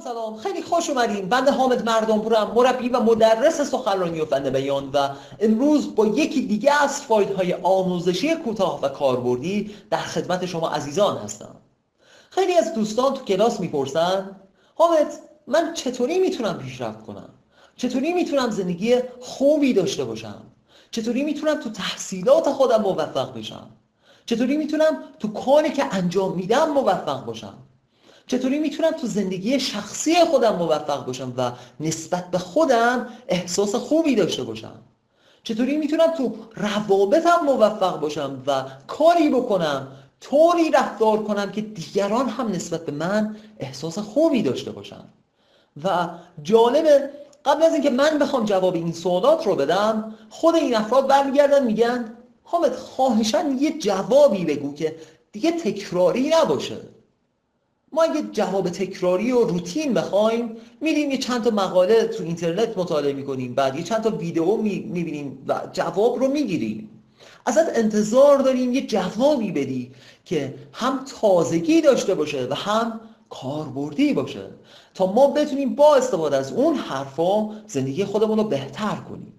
سلام خیلی خوش اومدین. بنده حامد مردانپورم، مربی و مدرس سخنرانی و فن بیان و امروز با یکی دیگه از فایل‌های آموزشی کوتاه و کاربردی در خدمت شما عزیزان هستم. خیلی از دوستان تو کلاس میپرسن حامد من چطوری میتونم پیشرفت کنم؟ چطوری میتونم زندگی خوبی داشته باشم؟ چطوری میتونم تو تحصیلات خودم موفق بشم؟ چطوری میتونم تو کاری که انجام میدم موفق باشم؟ چطوری میتونم تو زندگی شخصی خودم موفق باشم و نسبت به خودم احساس خوبی داشته باشم؟ چطوری میتونم تو روابطم موفق باشم و کاری بکنم، طوری رفتار کنم که دیگران هم نسبت به من احساس خوبی داشته باشن؟ و جالبه قبل از اینکه من بخوام جواب این سوالات رو بدم، خود این افراد برمیگردن میگن حامد خواهشاً یه جوابی بگو که دیگه تکراری نباشه. ما اگه جواب تکراری و روتین بخوایم، میریم یه چند تا مقاله تو اینترنت مطالعه میکنیم، بعد یه چند تا ویدیو میبینیم و جواب رو میگیریم. ازت انتظار داریم یه جوابی بدی که هم تازگی داشته باشه و هم کاربردی باشه تا ما بتونیم با استفاده از اون حرفا زندگی خودمون رو بهتر کنیم.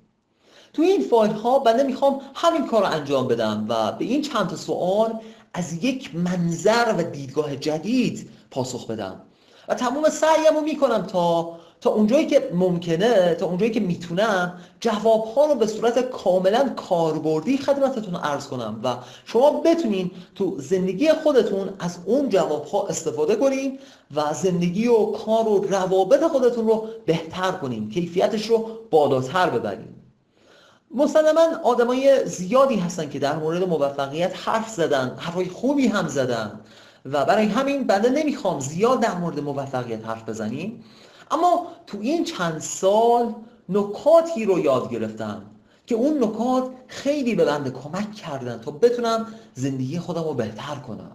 تو این فایل ها بنده میخوام همین کار رو انجام بدم و به این چند تا سوال از یک منظر و دیدگاه جدید پاسخ بدم و تمام سعیم رو میکنم تا اونجایی که ممکنه، تا اونجایی که میتونم جواب ها رو به صورت کاملا کاربردی خدمتتون عرض کنم و شما بتونین تو زندگی خودتون از اون جواب ها استفاده کنین و زندگی و کار و روابط خودتون رو بهتر کنین، کیفیتش رو بالاتر ببرین. مسلما آدمای زیادی هستن که در مورد موفقیت حرف زدن، حرفای خوبی هم زدن و برای همین بنده نمیخوام زیاد در مورد موفقیت حرف بزنیم، اما تو این چند سال نکاتی رو یاد گرفتم که اون نکات خیلی به بنده کمک کردن تا بتونم زندگی خودم رو بهتر کنم.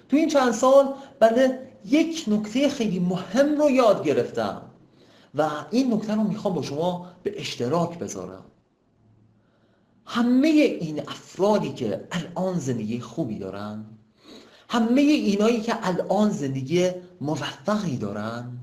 تو این چند سال بنده یک نکته خیلی مهم رو یاد گرفتم و این نکته رو میخوام با شما به اشتراک بذارم. همه این افرادی که الان زندگی خوبی دارن، همه اینایی که الان زندگی موفقی دارن،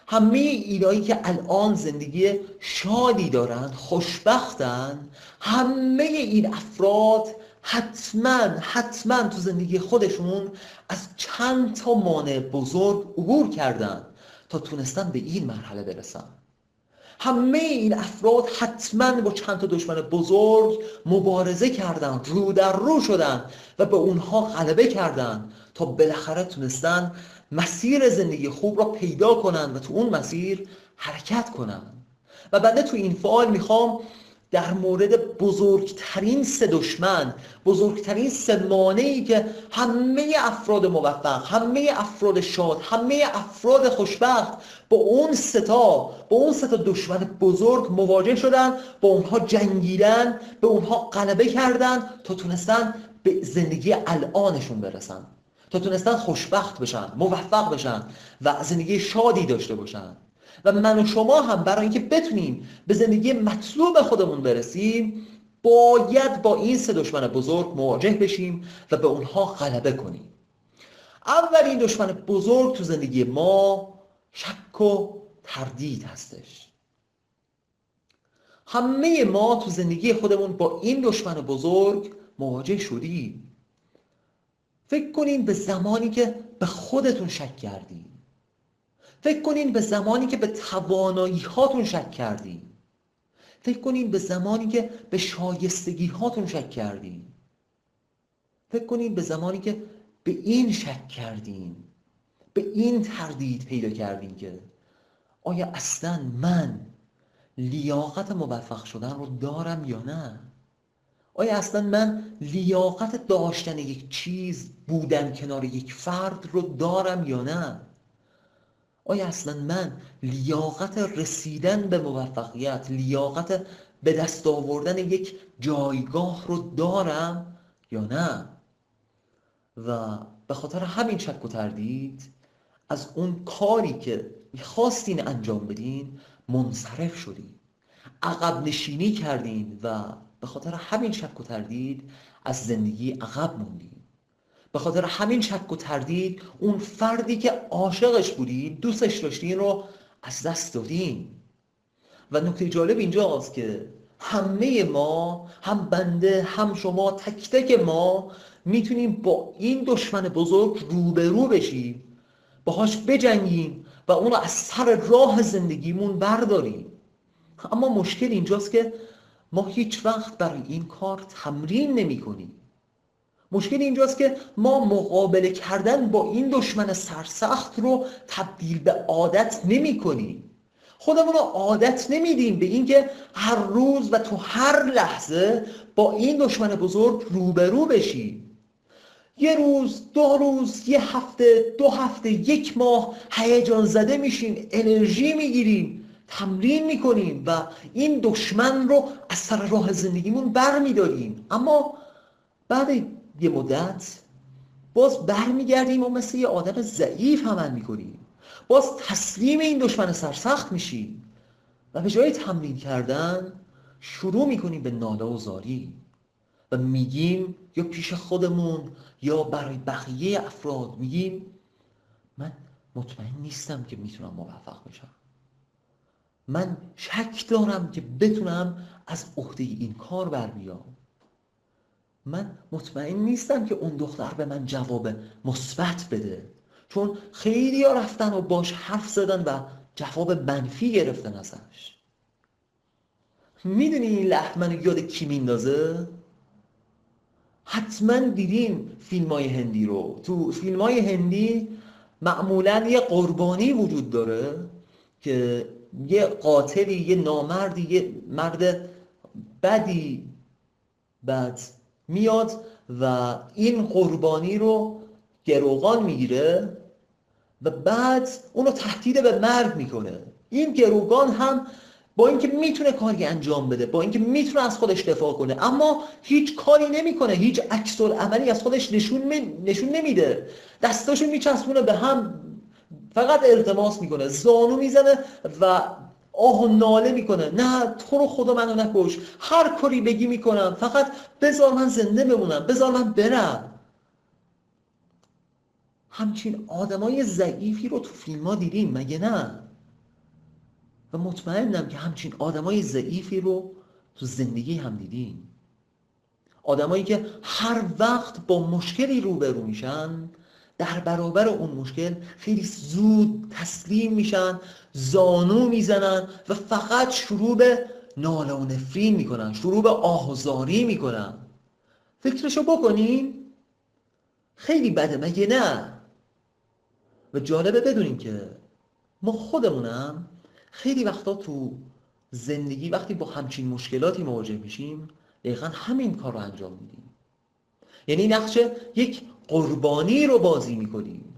همه اینایی که الان زندگی شادی دارن، خوشبختن، همه این افراد حتما تو زندگی خودشون از چند تا مانع بزرگ عبور کردن تا تونستن به این مرحله برسن. همه این افراد حتما با چند تا دشمن بزرگ مبارزه کردن، رو در رو شدن و به اونها غلبه کردن تا بالاخره تونستن مسیر زندگی خوب را پیدا کنن و تو اون مسیر حرکت کنن. و بنده تو این فایل میخوام در مورد بزرگترین سه دشمن، بزرگترین سه مانعی که همه افراد موفق، همه افراد شاد، همه افراد خوشبخت با اون سه تا دشمن بزرگ مواجه شدن، با اونها جنگیدن، به اونها غلبه کردن تا تونستن به زندگی الانشون برسن، تا تونستن خوشبخت بشن، موفق بشن و زندگی شادی داشته باشن. و من و شما هم برای اینکه بتونیم به زندگی مطلوب خودمون برسیم باید با این سه دشمن بزرگ مواجه بشیم و به اونها غلبه کنیم. اولین دشمن بزرگ تو زندگی ما شک و تردید هستش. همه ما تو زندگی خودمون با این دشمن بزرگ مواجه شدیم. فکر کنین به زمانی که به خودتون شک کردین. فکر کنین به زمانی که به توانایی هاتون شک کردین. فکر کنین به زمانی که به شایستگی هاتون شک کردین. فکر کنین به زمانی که به این شک کردین، به این تردید پیدا کردین که آیا اصلا من لیاقت موفق شدن رو دارم یا نه؟ آیا اصلا من لیاقت داشتن یک چیز، بودن کنار یک فرد رو دارم یا نه؟ آیا اصلا من لیاقت رسیدن به موفقیت، لیاقت به دست آوردن یک جایگاه رو دارم یا نه؟ و به خاطر همین شک و تردید از اون کاری که میخواستین انجام بدین منصرف شدین، عقب نشینی کردین و به خاطر همین شک و تردید از زندگی عقب موندین. به خاطر همین شک و تردید اون فردی که عاشقش بودین، دوستش داشتین رو از دست دادین. و نکته جالب اینجاست که همه ما، هم بنده هم شما، تک تک ما میتونیم با این دشمن بزرگ روبرو بشیم، باهاش بجنگیم و اون رو از سر راه زندگیمون برداریم. اما مشکل اینجاست که ما هیچ وقت برای این کار تمرین نمی کنیم. مشکل اینجاست که ما مقابله کردن با این دشمن سرسخت رو تبدیل به عادت نمی کنیم. خودمون رو عادت نمیدیم به اینکه هر روز و تو هر لحظه با این دشمن بزرگ روبرو بشیم. یه روز، 2 روز، 1 هفته، 2 هفته، 1 ماه هیجان زده میشیم، انرژی میگیریم، تمرین میکنیم و این دشمن رو از سر راه زندگیمون برمیداریم. اما بعد یه مدت باز برمیگردیم و مثل یه آدم ضعیف عمل میکنیم، باز تسلیم این دشمن سرسخت میشیم و به جای تمرین کردن شروع میکنیم به ناله و زاری و میگیم، یا پیش خودمون یا برای بقیه افراد میگیم، من مطمئن نیستم که میتونم موفق بشم، من شک دارم که بتونم از عهده این کار بر بیام، من مطمئن نیستم که اون دختر به من جواب مثبت بده، چون خیلی ها رفتن و باش حرف زدن و جواب منفی گرفتن ازش. میدونی این لحن منو یاد کی میندازه؟ حتما دیدین فیلم های هندی رو. تو فیلم های هندی معمولا یه قربانی وجود داره که یه قاتلی، یه نامردی، یه مرد بدی بعد میاد و این قربانی رو گروگان میگیره و بعد اونو تهدید به مرگ میکنه. این گروگان هم با اینکه میتونه کاری انجام بده، با اینکه میتونه از خودش دفاع کنه، اما هیچ کاری نمیکنه، هیچ عکس العملی از خودش نشون نمیده، دستاشو میچسبونه به هم، فقط التماس میکنه، زانو میزنه و آه و ناله میکنه، نه تو رو خدا منو نکش، هر کاری بگی میکنم، فقط بذار من زنده بمونم، بذار من برم. همچین آدمای ضعیفی رو تو فیلم ها دیدیم مگه نه؟ و مطمئنم که همچین آدمای ضعیفی رو تو زندگی هم دیدیم. آدمایی که هر وقت با مشکلی روبرو میشن، در برابر اون مشکل خیلی زود تسلیم میشن، زانو میزنن و فقط شروع به ناله و نفرین میکنن، شروع به آه و زاری میکنن. فکرشو بکنین، خیلی بده مگه نه؟ و جالبه بدونین که ما خودمونم خیلی وقتا تو زندگی وقتی با همچین مشکلاتی مواجه میشیم دقیقا همین کار رو انجام میدیم. یعنی نقش یک قربانی رو بازی میکنیم،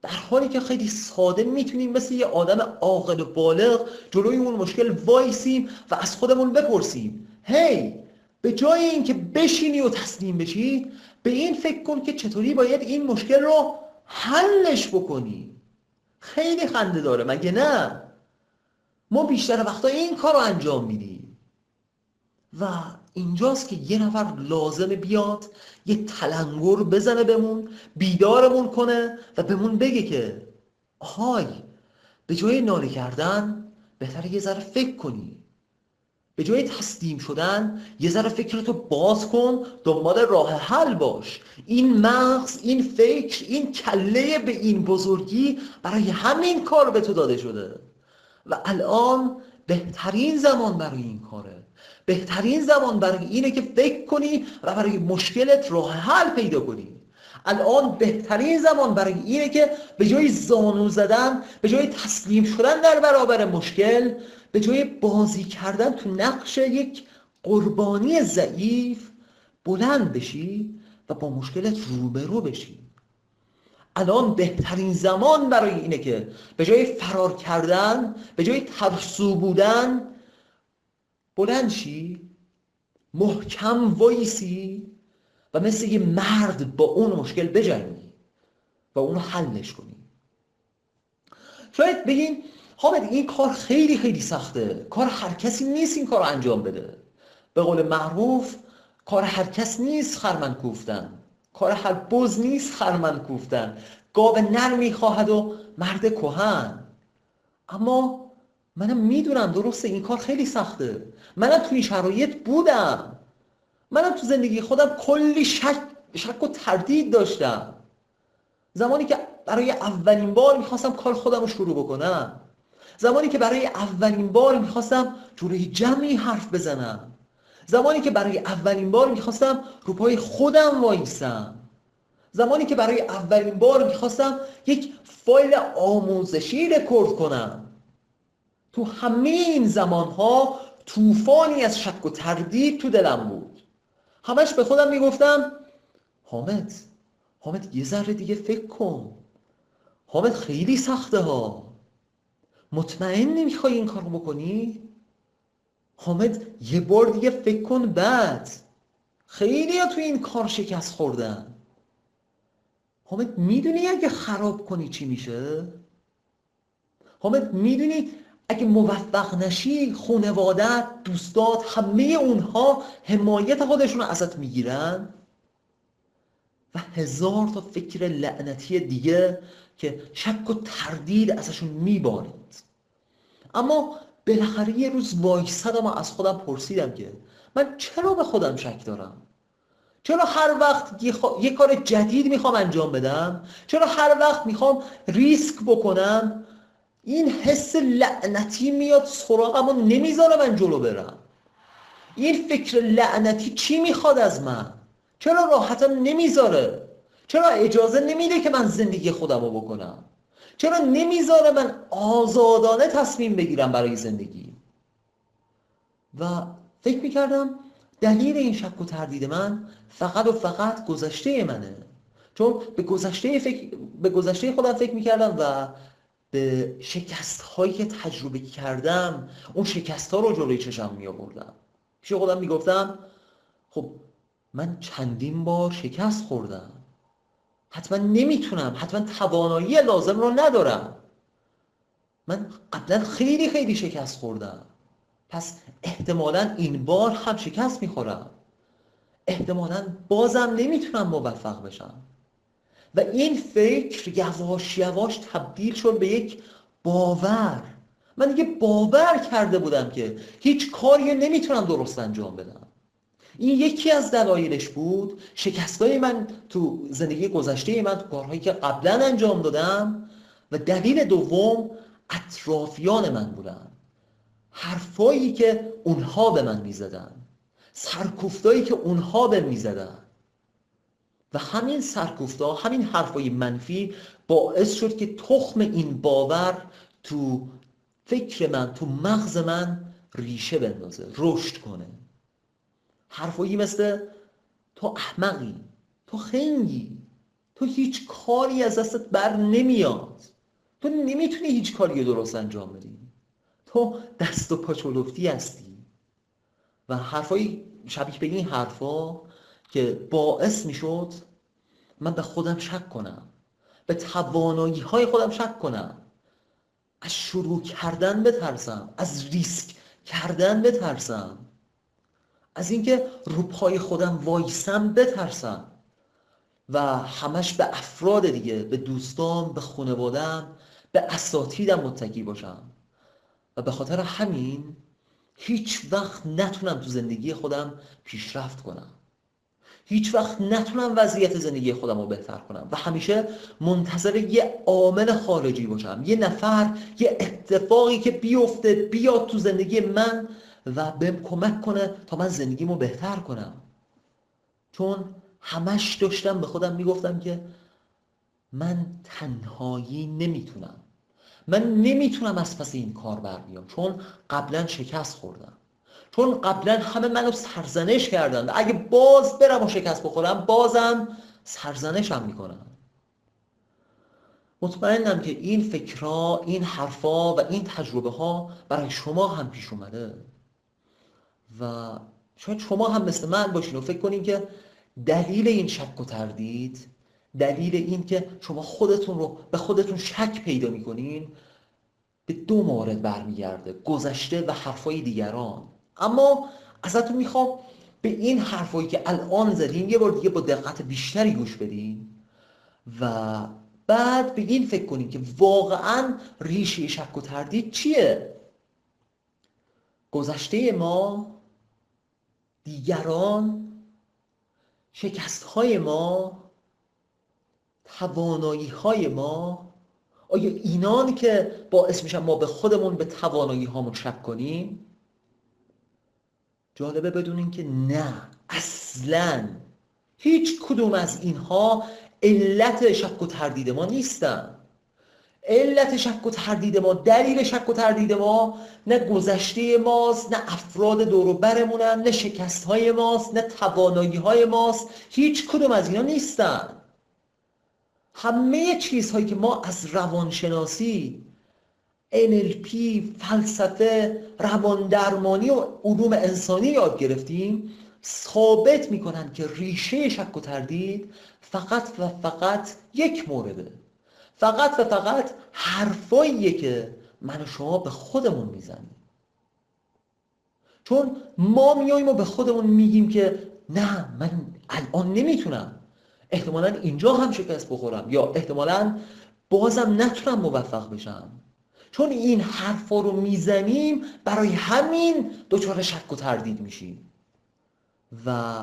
در حالی که خیلی ساده میتونیم مثل یه آدم عاقل و بالغ جلوی اون مشکل وایسیم و از خودمون بپرسیم، هی به جای اینکه بشینی و تسلیم بشی، به این فکر کن که چطوری باید این مشکل رو حلش بکنی. خیلی خنده داره مگه نه؟ ما بیشتر وقتا این کار رو انجام میدیم و اینجاست که یه نفر لازمه بیاد یه تلنگر بزنه بهمون، بیدارمون کنه و بهمون بگه که آهای، به جای ناله کردن بهتره یه ذره فکر کنی، به جای تسلیم شدن یه ذره فکرتو باز کن، دنبال راه حل باش. این مغز، این فکر، این کله به این بزرگی برای همین کار به تو داده شده و الان بهترین زمان برای این کاره. بهترین زمان برای اینه که فکر کنی و برای مشکلت راه حل پیدا کنی. الان بهترین زمان برای اینه که به جای زانو زدن، به جای تسلیم شدن در برابر مشکل، به جای بازی کردن تو نقش یک قربانی ضعیف، بلند بشی و با مشکلت روبرو بشی. الان بهترین زمان برای اینه که به جای فرار کردن، به جای ترسو بودن، بلند شی، محکم وایسی و مثل یه مرد با اون مشکل بجنگی و اونو حلش کنی. شاید بگین حامد این کار خیلی خیلی سخته، کار هر کسی نیست این کار رو انجام بده. به قول معروف کار هر کس نیست خرمن کوفتن. کار هر بز نیست خرمن کوفتن، گاو نر میخواهد و مرد کهن. اما منم میدونم درسته این کار خیلی سخته، منم توی این شرایط بودم، منم تو زندگی خودم کلی شک و تردید داشتم. زمانی که برای اولین بار میخواستم کار خودم رو شروع بکنم، زمانی که برای اولین بار میخواستم جلوی جمعی حرف بزنم، زمانی که برای اولین بار میخواستم رو پای خودم وایسم، زمانی که برای اولین بار میخواستم یک فایل آموزشی رکورد کنم. تو همه این زمانها طوفانی از شک و تردید تو دلم بود. همش به خودم میگفتم حامد یه ذره دیگه فکر کن، حامد خیلی سخته ها، مطمئن نمیخوای این کارو بکنی؟ حامد یه بار دیگه فکر کن. بعد خیلی ها تو این کار شکست خوردن. حامد میدونی اگه خراب کنی چی میشه؟ حامد میدونی اگه موفق نشی خانوادت، دوستات، همه اونها حمایت خودشون رو ازت میگیرن؟ و هزار تا فکر لعنتی دیگه که شک و تردید ازشون میبارید. اما بالاخره یه روز وایسادم و از خودم پرسیدم که من چرا به خودم شک دارم؟ چرا هر وقت یه کار جدید میخوام انجام بدم، چرا هر وقت میخوام ریسک بکنم این حس لعنتی میاد سراغم و نمیذاره من جلو برم؟ این فکر لعنتی چی میخواد از من؟ چرا راحتم نمیذاره؟ چرا اجازه نمیده که من زندگی خودم رو بکنم؟ چرا نمیذاره من آزادانه تصمیم بگیرم برای زندگی؟ و فکر میکردم دلیل این شک و تردید من فقط و فقط گذشته منه. چون به گذشته خودم فکر میکردم و به شکست هایی که تجربه کردم، اون شکست ها رو جلوی چشم می آوردم. پیش خودم میگفتم خب من چندین بار شکست خوردم، حتما نمیتونم، حتما توانایی لازم رو ندارم. من قبلا خیلی خیلی شکست خوردم، پس احتمالاً این بار هم شکست میخورم، احتمالاً بازم نمیتونم موفق بشم. و این فکر یواش یواش تبدیل شد به یک باور. من دیگه باور کرده بودم که هیچ کاری نمیتونم درست انجام بدم. این یکی از دلایلش بود. شکستای من تو زندگی گذشته من، تو کارهایی که قبلا انجام دادم. و دلیل دوم اطرافیان من بودن، حرفایی که اونها به من میزدن، سرکوفتایی که اونها به میزدن. و همین سرکوفتا، همین حرفای منفی باعث شد که تخم این باور تو فکر من، تو مغز من ریشه بندازه، رشد کنه. حرفایی مثل تو احمقی، تو خنگی، تو هیچ کاری از دستت بر نمیاد، تو نمیتونی هیچ کاری درست انجام بدی، تو دست و پا چلفتی هستی. و حرفایی شبیه به این حرفا که باعث میشد من به خودم شک کنم، به توانایی های خودم شک کنم، از شروع کردن بترسم، از ریسک کردن بترسم، از اینکه رو پای خودم وایسم بترسم و همش به افراد دیگه، به دوستام، به خانوادم، به اساتیدم متکی باشم. و به خاطر همین هیچ وقت نتونم تو زندگی خودم پیشرفت کنم، هیچ وقت نتونم وضعیت زندگی خودم رو بهتر کنم و همیشه منتظر یه عامل خارجی باشم، یه نفر، یه اتفاقی که بیفته بیاد تو زندگی من و بهم کمک کنه تا من زندگیمو بهتر کنم. چون همش داشتم به خودم میگفتم که من تنهایی نمیتونم، من نمیتونم از پس این کار برمیام، چون قبلا شکست خوردم، چون قبلا همه منو سرزنش کردن و اگه باز برم و شکست بخورم بازم سرزنشم میکنم. مطمئنم که این فکرها، این حرفا و این تجربه ها برای شما هم پیش اومده و شاید شما هم مثل من باشین و فکر کنین که دلیل این شک و تردید، دلیل این که شما خودتون رو به خودتون شک پیدا میکنین به دو مورد برمیگرده: گذشته و حرفای دیگران. اما ازتون میخوام به این حرفایی که الان زدیم یه بار دیگه با دقت بیشتری گوش بدین و بعد به این فکر کنین که واقعا ریشه شک و تردید چیه؟ گذشته ما، دیگران، شکست‌های ما، توانایی‌های ما، آیا اینان که باعث میشن ما به خودمون به توانایی‌هامون شک کنیم؟ جالبه بدونین که نه، اصلاً هیچ کدوم از اینها علت شک و تردید ما نیستن. علت شک و تردید ما، دلیل شک و تردید ما نه گذشته ماست، نه افراد دور و برمونن، نه شکست‌های ماست، نه توانایی‌های ماست. هیچ کدوم از اینا نیستن. همه چیزهایی که ما از روانشناسی، NLP، فلسفه، رواندرمانی و علوم انسانی یاد گرفتیم ثابت میکنن که ریشه شک و تردید فقط و فقط یک مورده، فقط و فقط حرفاییه که من و شما به خودمون میزنیم. چون ما میاییم و به خودمون میگیم که نه، من الان نمیتونم، احتمالاً اینجا هم شکست بخورم، یا احتمالاً بازم نتونم موفق بشم. چون این حرفا رو میزنیم برای همین دچار شک و تردید میشیم و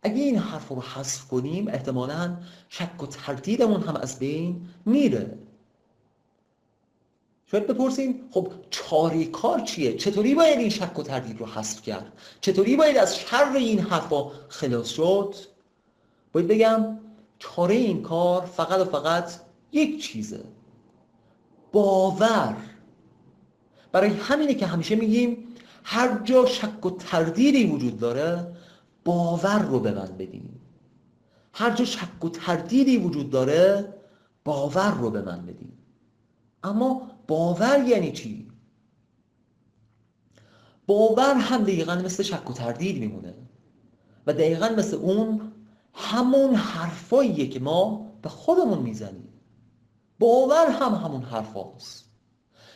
اگه این حرف رو حذف کنیم احتمالاً شک و تردیدمون هم از بین میره. شاید بپرسیم خب چاره کار چیه؟ چطوری باید این شک و تردید رو حذف کرد؟ چطوری باید از شر این حرفا خلاص شد؟ باید بگم چاره این کار فقط و فقط یک چیزه: باور. برای همینه که همیشه میگیم هر جا شک و تردیدی وجود داره باور رو به من بدین. هر جا شک و تردیدی وجود داره باور رو به من بدین. اما باور یعنی چی؟ باور هم دقیقاً مثل شک و تردید میمونه و دقیقاً مثل اون همون حرفاییه که ما به خودمون میزنیم. باور هم همون حرف هاست.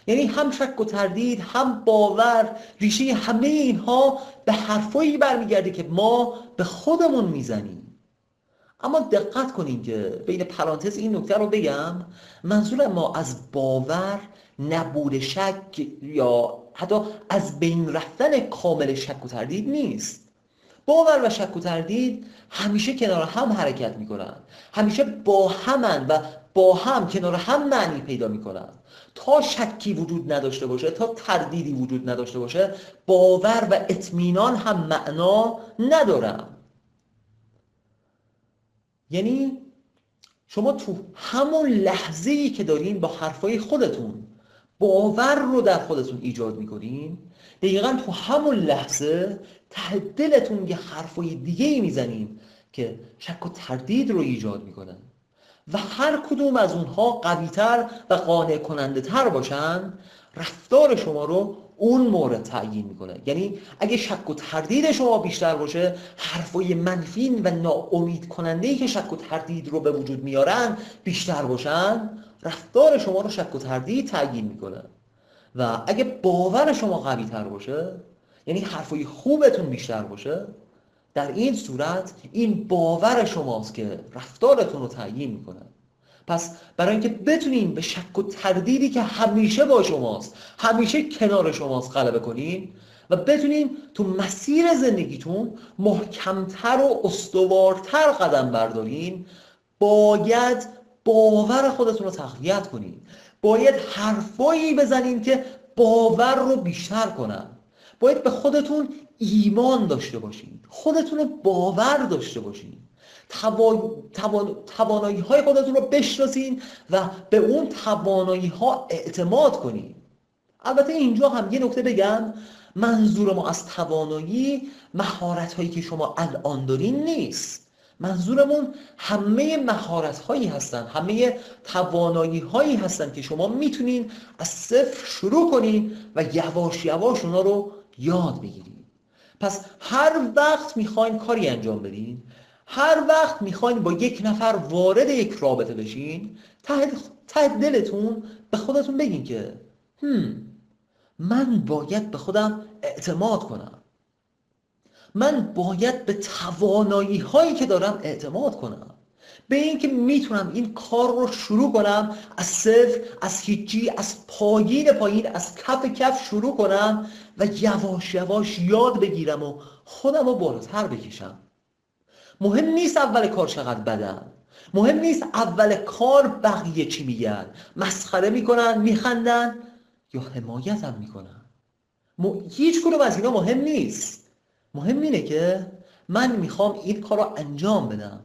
یعنی هم شک و تردید هم باور، ریشه همه اینها به حرفایی برمیگرده که ما به خودمون میزنیم. اما دقت کنین که بین پرانتز این نکته رو بگم، منظور ما از باور نبود شک یا حتی از بین رفتن کامل شک و تردید نیست. باور و شک و تردید همیشه کنار هم حرکت میکنن، همیشه با همن و با هم کنار هم معنی پیدا میکنن. تا شکی وجود نداشته باشه، تا تردیدی وجود نداشته باشه، باور و اطمینان هم معنا ندارن. یعنی شما تو همون لحظه‌ای که دارین با حرفای خودتون باور رو در خودتون ایجاد میکنین، دقیقاً تو همون لحظه ته دلتون یه حرفای دیگه‌ای میزنین که شک و تردید رو ایجاد میکنن و هر کدوم از اونها قوی‌تر و قانع کننده تر باشن، رفتار شما رو اون مورد تعیین میکنه. یعنی اگه شک و تردید شما بیشتر باشه، حرفای منفی و ناامید کننده‌ای که شک و تردید رو به وجود میارن بیشتر باشن، رفتار شما رو شک و تردید تعیین میکنه. و اگه باور شما قوی تر باشه، یعنی حرفای خوبتون بیشتر باشه، در این صورت این باور شماست که رفتارتون رو تعیین میکنه. پس برای اینکه بتونین به شک و تردیدی که همیشه با شماست، همیشه کنار شماست غلبه کنین و بتونین تو مسیر زندگیتون محکمتر و استوارتر قدم بردارین، باید باور خودتون رو تقویت کنین. باید حرفایی بزنین که باور رو بیشتر کنن. باید به خودتون ایمان داشته باشین، خودتون رو باور داشته باشین، توانایی های خودتون رو بشناسین و به اون توانایی ها اعتماد کنین. البته اینجا هم یه نکته بگم، منظور ما از توانایی مهارت هایی که شما الان دارین نیست. منظورمون همه مهارت هایی هستن، همه توانایی هایی هستن که شما میتونین از صفر شروع کنین و یواش یواش اونا رو یاد بگیرین. پس هر وقت میخواین کاری انجام بدین، هر وقت میخواین با یک نفر وارد یک رابطه بشین، ته دلتون به خودتون بگین که من باید به خودم اعتماد کنم، من باید به توانایی هایی که دارم اعتماد کنم، به اینکه میتونم این کار رو شروع کنم از صفر، از هیچی، از پایین از کف شروع کنم و یواش یواش یاد بگیرم و خودم رو بالاتر بکشم. مهم نیست اول کار چقدر بدم، مهم نیست اول کار بقیه چی میگن، مسخره میکنن، میخندن یا حمایتم میکنن. هیچ کدوم از اینا مهم نیست. مهم اینه که من میخوام این کار رو انجام بدم،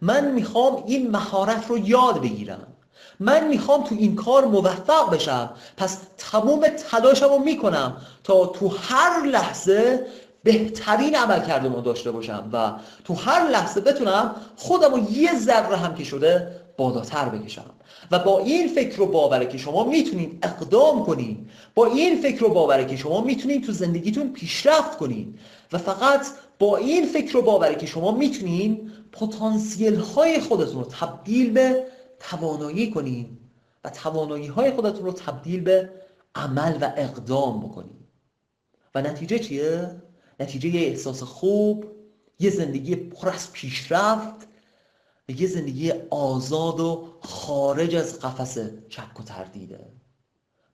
من میخوام این مهارت رو یاد بگیرم، من میخوام تو این کار موفق بشم، پس تمام تلاشم رو میکنم تا تو هر لحظه بهترین عملکرد رو داشته باشم و تو هر لحظه بتونم خودم رو یه ذره هم که شده بالاتر بکشم. و با این فکر و باوره که شما میتونین اقدام کنین، با این فکر و باوره که شما میتونین تو زندگیتون پیشرفت کنین و فقط با این فکر و باوره که شما میتونین پتانسیل های خودتون رو تبدیل به توانایی کنین و توانایی های خودتون رو تبدیل به عمل و اقدام بکنین. و نتیجه چیه؟ نتیجه یه احساس خوب، یه زندگی پر از پیشرفت و یه زندگی آزاد و خارج از قفس شک و تردیده.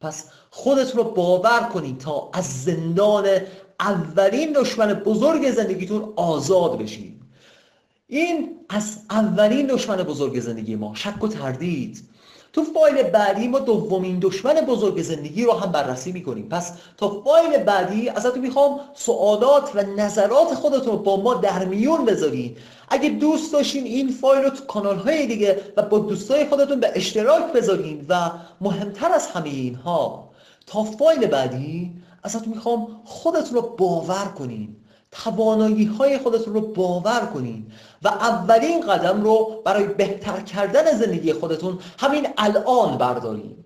پس خودتون رو باور کنید تا از زندان اولین دشمن بزرگ زندگیتون آزاد بشید. این از اولین دشمن بزرگ زندگی ما، شک و تردید. تو فایل بعدی ما دومین دشمن بزرگ زندگی رو هم بررسی میکنیم. پس تا فایل بعدی ازتون میخوام سوالات و نظرات خودتون رو با ما در میون بذارین. اگه دوست داشتین این فایل رو تو کانال‌های دیگه و با دوستای خودتون به اشتراک بذارین و مهمتر از همه اینها، تا فایل بعدی ازتون میخوام خودتون رو باور کنین، توانایی های خودتون رو باور کنین و اولین قدم رو برای بهتر کردن زندگی خودتون همین الان بردارین.